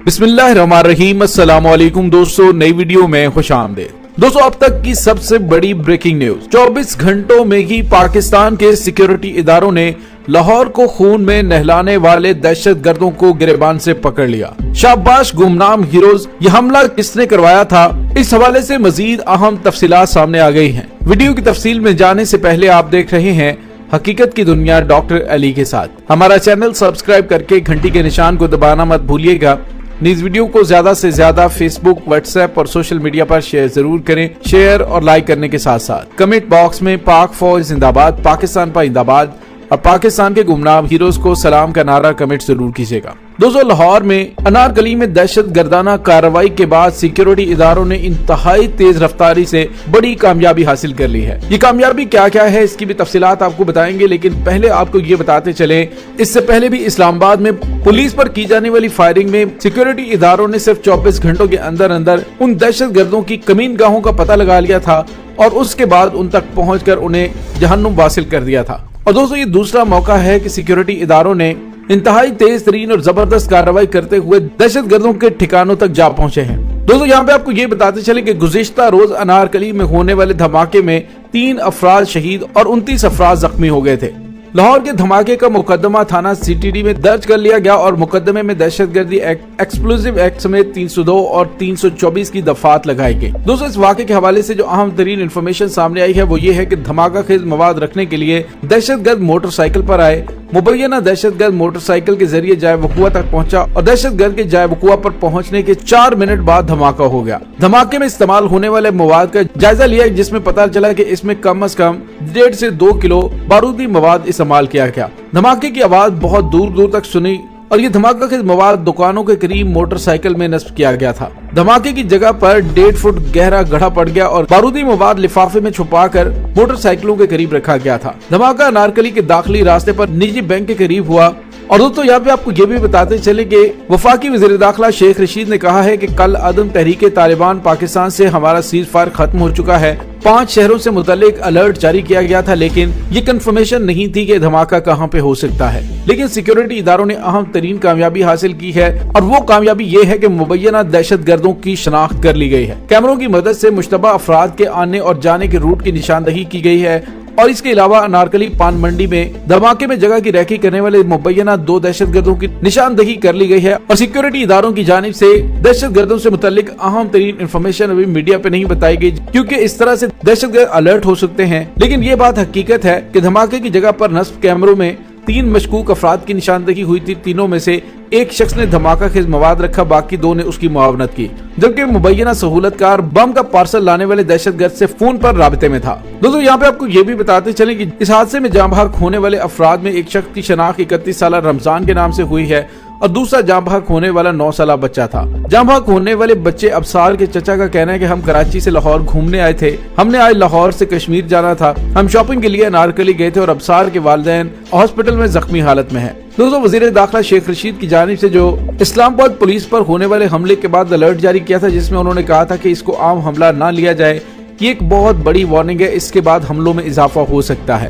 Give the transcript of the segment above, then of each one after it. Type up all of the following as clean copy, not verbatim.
बिस्मिल्लाहिर्रहमानिर्रहीम। अस्सलाम वालेकुम दोस्तों, नई वीडियो में खुशामदीद। दोस्तों, अब तक की सबसे बड़ी ब्रेकिंग न्यूज। 24 घंटों में ही पाकिस्तान के सिक्योरिटी इदारों ने लाहौर को खून में नहलाने वाले दहशत गर्दों को गिरबान से पकड़ लिया। शाबाश गुमनाम हीरोज, ये हमला किसने करवाया था, इस हवाले से मजीद अहम तफसीलात सामने आ गई हैं। वीडियो की तफसील में जाने से पहले आप देख रहे हैं हकीकत की दुनिया डॉक्टर अली के साथ। हमारा चैनल सब्सक्राइब करके घंटी के निशान को दबाना मत भूलिएगा। इस वीडियो को ज्यादा से ज्यादा फेसबुक, व्हाट्सएप और सोशल मीडिया पर शेयर जरूर करें। शेयर और लाइक करने के साथ साथ कमेंट बॉक्स में पाक फौज जिंदाबाद, पाकिस्तान जिंदाबाद और पाकिस्तान के गुमनाम हीरोज को सलाम का नारा कमेंट जरूर कीजिएगा। दोस्तों, लाहौर में अनारकली में दहशत गर्दाना कार्रवाई के बाद सिक्योरिटी इदारों ने इंतहाई तेज रफ्तारी से बड़ी कामयाबी हासिल कर ली है। ये कामयाबी क्या क्या है, इसकी भी तफसीलात आपको बताएंगे, लेकिन पहले आपको ये बताते चले, इससे पहले भी इस्लामाबाद में पुलिस पर की जाने वाली फायरिंग में सिक्योरिटी इदारों ने सिर्फ 24 घंटों के अंदर अंदर उन दहशत गर्दों की कमीनगाहों का पता लगा लिया था और उसके बाद उन तक पहुंचकर उन्हें जहन्नुम वासिल कर दिया था। और दोस्तों, ये दूसरा मौका है कि सिक्योरिटी इदारों ने इंतहाई तेज तरीन और जबरदस्त कार्रवाई करते हुए दहशत गर्दों के ठिकानों तक जा पहुंचे हैं। दोस्तों, यहाँ पे आपको ये बताते चले कि गुज़िश्ता रोज अनारकली में होने वाले धमाके में 3 अफराद शहीद और 29 अफराद जख्मी हो गए थे। लाहौर के धमाके का मुकदमा थाना सीटीडी में दर्ज कर लिया गया और मुकदमे में दहशतगर्दी एक्ट, एक्सप्लोजिव एक्ट समेत 302 और 324 की दफात लगाई गई। दोस्तों, इस वाक़े के हवाले से जो अहम तरीन इन्फॉर्मेशन सामने आई है वो ये है कि धमाका खेज मवाद रखने के लिए दहशतगर्द मोटरसाइकिल पर आए। मुबैना दहशतगर्द मोटरसाइकिल के जरिए जाए वकुआ तक पहुंचा और दहशतगर्द के जाए वकुआ पर पहुंचने के 4 मिनट बाद धमाका हो गया। धमाके में इस्तेमाल होने वाले मवाद का जायजा लिया, जिसमें पता चला कि इसमें कम से कम 1.5 से 2 किलो बारूदी मवाद इस्तेमाल किया गया। धमाके की आवाज बहुत दूर दूर तक सुनी और ये धमाका के मवाद दुकानों के करीब मोटरसाइकिल में नस्ब किया गया था। धमाके की जगह पर 1.5 फुट गहरा गड्ढा पड़ गया और बारूदी मवाद लिफाफे में छुपाकर मोटरसाइकिलों के करीब रखा गया था। धमाका अनारकली के दाखिली रास्ते पर निजी बैंक के करीब हुआ। और दोस्तों, यहाँ पे आपको ये भी बताते चले कि वफाकी वज़ीर दाखिला शेख रशीद ने कहा है कि कल अदम तहरीके तालिबान पाकिस्तान से हमारा सीज फायर खत्म हो चुका है। 5 शहरों से मुतल्लिक अलर्ट जारी किया गया था, लेकिन ये कंफर्मेशन नहीं थी कि धमाका कहाँ पे हो सकता है। लेकिन सिक्योरिटी इदारों ने अहम तरीन कामयाबी हासिल की है और वो कामयाबी ये है कि मुबैना दहशत गर्दों की शनाख्त कर ली गई है। कैमरों की मदद से मुश्तबा अफराद के आने और जाने के रूट की निशानदही की गई है और इसके अलावा अनारकली पान मंडी में धमाके में जगह की रैकी करने वाले मुबैना 2 दहशत गर्दों की निशानदही कर ली गई है। और सिक्योरिटी इदारों की जानिब से दहशत गर्दों से मुतल्लिक अहम तरीन इंफॉर्मेशन अभी मीडिया पे नहीं बताई गई, क्योंकि इस तरह से दहशत गर्द अलर्ट हो सकते हैं। लेकिन ये बात हकीकत है कि धमाके की जगह पर नस्ब कैमरों में 3 मशकूक अफराद की निशानदही हुई थी। तीनों में से एक शख्स ने धमाका खेज मवाद रखा, बाकी 2 ने उसकी मुआवनत की, जबकि मुबैना सहूलतकार बम का पार्सल लाने वाले दहशतगर्द से फोन पर राबते में था। दोस्तों, यहाँ पे आपको ये भी बताते चले कि इस हादसे में जाँ बहक होने वाले अफराद में एक शख्स की शनाख्त 31 साल रमजान के नाम से हुई है और दूसरा जाँ बहक होने वाला 9 साल बच्चा था। जाँ बहक होने वाले बच्चे अबसार के चचा का कहना है कि हम कराची से लाहौर घूमने आए थे, हमने आज लाहौर से कश्मीर जाना था, हम शॉपिंग के लिए अनारकली गए थे और अबसार के वालिदैन हॉस्पिटल में जख्मी हालत में है। दोस्तों, वज़ीर दाखिला शेख रशीद की जानिब से जो इस्लामाबाद पुलिस पर होने वाले हमले के बाद अलर्ट जारी किया था, जिसमें उन्होंने कहा था कि इसको आम हमला ना लिया जाए, ये एक बहुत बड़ी वार्निंग है, इसके बाद हमलों में इजाफा हो सकता है।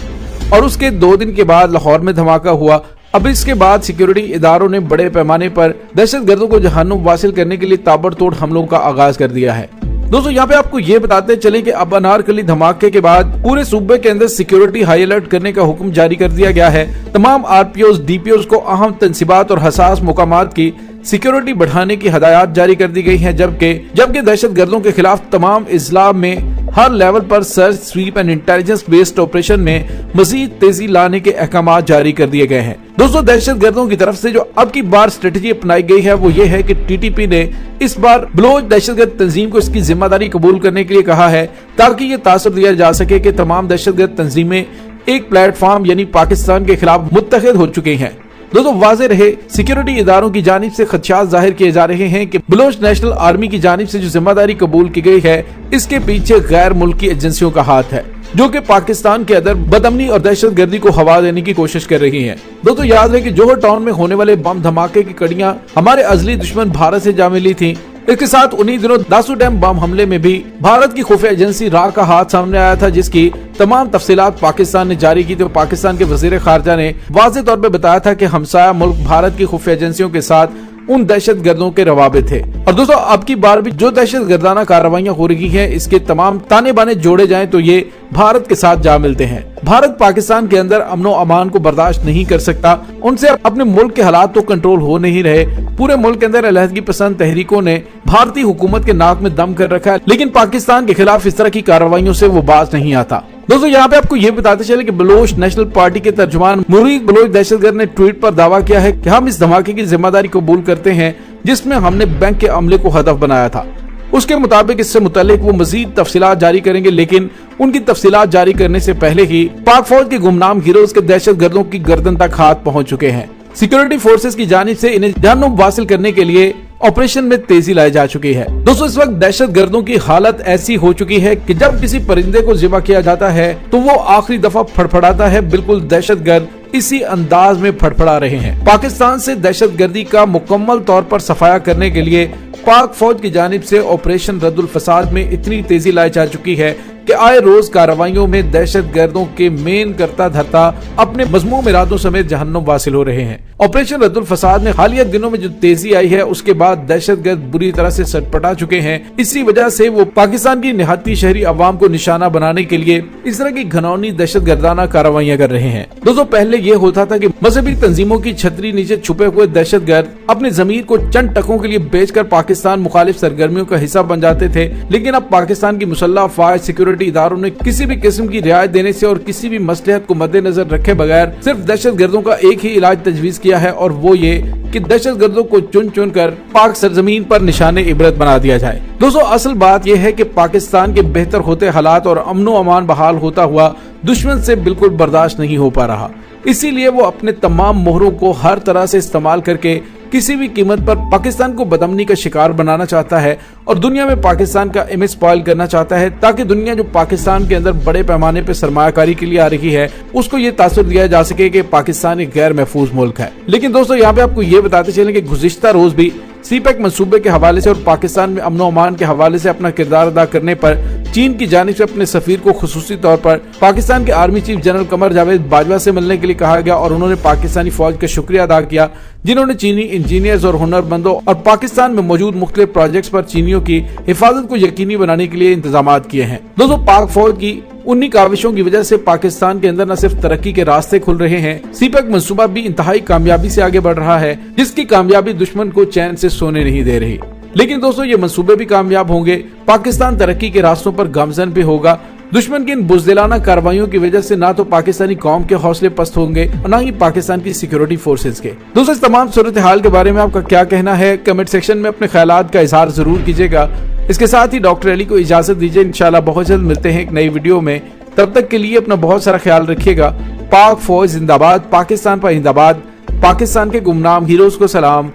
और उसके 2 दिन के बाद लाहौर में धमाका हुआ। अब इसके बाद सिक्योरिटी इदारों ने बड़े पैमाने पर दहशत गर्दों को जहन्नुम वासिल करने के लिए ताबड़तोड़ हमलों का आगाज कर दिया है। दोस्तों, यहाँ पे आपको ये बताते चले कि अब अनारकली धमाके के बाद पूरे सूबे के अंदर सिक्योरिटी हाई अलर्ट करने का हुक्म जारी कर दिया गया है। तमाम आरपीओज, डीपीओज को अहम तंसीबात और हसास मुकामात की सिक्योरिटी बढ़ाने की हदायत जारी कर दी गई है, जबकि दहशत गर्दों के खिलाफ तमाम इजला में हर लेवल पर search, SVEEP and intelligence based operation में मजीद तेजी लाने के अहकाम जारी कर दिए गए हैं। दोस्तों, दहशत गर्दों की तरफ से जो अब की बार स्ट्रेटेजी अपनाई गई है वो ये है कि टीटीपी ने इस बार बलोच दहशतगर्द तंजीम को इसकी जिम्मेदारी कबूल करने के लिए कहा है, ताकि ये तासुर दिया जा सके कि तमाम दहशतगर्द तंजीमें एक प्लेटफॉर्म यानी पाकिस्तान के खिलाफ मुत्तहिद हो चुकी हैं। दोस्तों, वाज़ेह रहे, सिक्योरिटी इदारों की जानिब से खदशात जाहिर किए जा रहे हैं कि बलोच नेशनल आर्मी की जानिब से जो जिम्मेदारी कबूल की गई है, इसके पीछे गैर मुल्की एजेंसियों का हाथ है, जो कि पाकिस्तान के अंदर बदअमनी और दहशत गर्दी को हवा देने की कोशिश कर रही हैं। दोस्तों, याद रहे कि जोहर टाउन में होने वाले बम धमाके की कड़ियां हमारे अजली दुश्मन भारत से जा मिली थी। इसके साथ उन्हीं दिनों दासू डैम बम हमले में भी भारत की खुफिया एजेंसी रा का हाथ सामने आया था, जिसकी तमाम तफसीलात पाकिस्तान ने जारी की थी। पाकिस्तान के वजीर खारजा ने वाज़ेह तौर पर बताया था कि हमसाया मुल्क भारत की खुफिया एजेंसियों के साथ उन दहशत गर्दों के रवाबे थे। और दोस्तों अब की बार भी जो दहशत गर्दाना कार्रवाइयां हो रही हैं, इसके तमाम ताने बाने जोड़े जाएं तो ये भारत के साथ जा मिलते हैं। भारत पाकिस्तान के अंदर अमनो अमान को बर्दाश्त नहीं कर सकता। उनसे अपने मुल्क के हालात तो कंट्रोल हो नहीं रहे। पूरे मुल्क के अंदर अलहदगी पसंद तहरीकों ने भारतीय हुकूमत के नाक में दम कर रखा है, लेकिन पाकिस्तान के खिलाफ इस तरह की कार्रवाइयों से वो बाज नहीं आता। दोस्तों यहाँ पे आपको ये बताते चले कि बलोच नेशनल पार्टी के तर्जुमान मुरीद बलोच दहशतगर्द ने ट्वीट पर दावा किया है कि हम इस धमाके की जिम्मेदारी कबूल करते हैं जिसमें हमने बैंक के अमले को हदफ बनाया था। उसके मुताबिक इससे मुतालिक वो मजीद तफसीलात जारी करेंगे, लेकिन उनकी तफसीलात जारी करने से पहले ही पाक फौज के गुमनाम हीरोज के दहशतगर्दों की गर्दन तक हाथ पहुंच चुके हैं। सिक्योरिटी फोर्सेस की जानिब से इन्हें जहन्नुम हासिल करने के लिए ऑपरेशन में तेजी लाई जा चुकी है। दोस्तों इस वक्त दहशत गर्दों की हालत ऐसी हो चुकी है कि जब किसी परिंदे को ज़िबा किया जाता है तो वो आखिरी दफा फड़फड़ाता है। बिल्कुल दहशत गर्द इसी अंदाज में फड़फड़ा रहे हैं। पाकिस्तान से दहशत गर्दी का मुकम्मल तौर पर सफाया करने के लिए पाक फौज की जानिब से ऑपरेशन रद्दुल फसाद में इतनी तेजी लाई जा चुकी है कि आए रोज कार्रवाइयों में दहशत गर्दों के मेन करता धरता अपने मजमूम इरादों समेत जहन्नुम वासिल हो रहे हैं। ऑपरेशन रद्दुल फसाद में हालिया दिनों में जो तेजी आई है, उसके बाद दहशत गर्द बुरी तरह से सटपटा चुके हैं। इसी वजह से वो पाकिस्तान की निहाती शहरी अवाम को निशाना बनाने के लिए इस तरह की घनौनी दहशत गर्दाना कार्रवाइयां कर रहे हैं। दोस्तों पहले ये होता था कि मजहबी तंजीमों की छतरी नीचे छुपे हुए दहशत गर्द अपने जमीर को चंद टकों के लिए बेचकर पाकिस्तान मुखालिफ सरगर्मियों का हिस्सा बन जाते थे, लेकिन अब पाकिस्तान की मुसल्लह अफवाज सिक्योरिटी इदारों ने किसी भी किस्म की रियायत देने से और किसी भी मसलहत को मद्देनजर रखे बगैर सिर्फ दहशत गर्दों का एक ही इलाज तजवीज किया है, और वो ये कि दहशत गर्दों को चुन चुन कर पाक सरजमीन पर निशाने इबरत बना दिया जाए। दोस्तों असल बात यह है कि पाकिस्तान के बेहतर होते हालात और अमनो अमान बहाल होता हुआ दुश्मन से बिल्कुल बर्दाश्त नहीं हो पा रहा। इसीलिए वो अपने तमाम मोहरों को हर तरह से इस्तेमाल करके किसी भी कीमत पर पाकिस्तान को बदअमनी का शिकार बनाना चाहता है और दुनिया में पाकिस्तान का इमेज स्पॉइल करना चाहता है, ताकि दुनिया जो पाकिस्तान के अंदर बड़े पैमाने पर सरमायाकारी के लिए आ रही है उसको ये तासुर दिया जा सके कि पाकिस्तान एक गैर महफूज मुल्क है। लेकिन दोस्तों यहाँ पे आपको ये बताते चलें कि गुज़िश्ता रोज भी सीपैक मंसूबे के हवाले से और पाकिस्तान में अमनो अमान के हवाले से अपना किरदार अदा करने पर चीन की जानिब से अपने सफीर को खुसूसी तौर पर पाकिस्तान के army chief general Qamar Javed Bajwa से मिलने के लिए कहा गया, और उन्होंने पाकिस्तानी फौज का शुक्रिया अदा किया जिन्होंने चीनी इंजीनियर्स और हुनरमंदों और पाकिस्तान में मौजूद मुख्तलिफ प्रोजेक्ट्स पर चीनियों की हिफाजत को यकीनी बनाने के लिए इंतजाम किए हैं। दोस्तों पाक फौज की उन्हीं काविशों की वजह से पाकिस्तान के अंदर न सिर्फ तरक्की के रास्ते खुल रहे हैं, सीपैक मंसूबा भी इंतहाई कामयाबी से आगे बढ़ रहा है, जिसकी कामयाबी दुश्मन को चैन से सोने नहीं दे रही। लेकिन दोस्तों ये मंसूबे भी कामयाब होंगे, पाकिस्तान तरक्की के रास्तों पर गामजन भी होगा। दुश्मन की इन बुज़दिलाना कार्रवाइयों की वजह से ना तो पाकिस्तानी कौम के हौसले पस्त होंगे और ना ही पाकिस्तान की सिक्योरिटी फोर्सेज के। दोस्तों इस तमाम सूरत हाल के बारे में आपका क्या कहना है, कमेंट सेक्शन में अपने ख्यालात का इजहार जरूर कीजिएगा। इसके साथ ही डॉक्टर अली को इजाजत दीजिए, इंशाल्लाह बहुत जल्द मिलते हैं एक नई वीडियो में। तब तक के लिए अपना बहुत सारा ख्याल रखिएगा। पाक फौज जिंदाबाद, पाकिस्तान पर जिंदाबाद, पाकिस्तान के गुमनाम हीरोज को सलाम,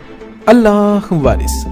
अल्लाह वारिस।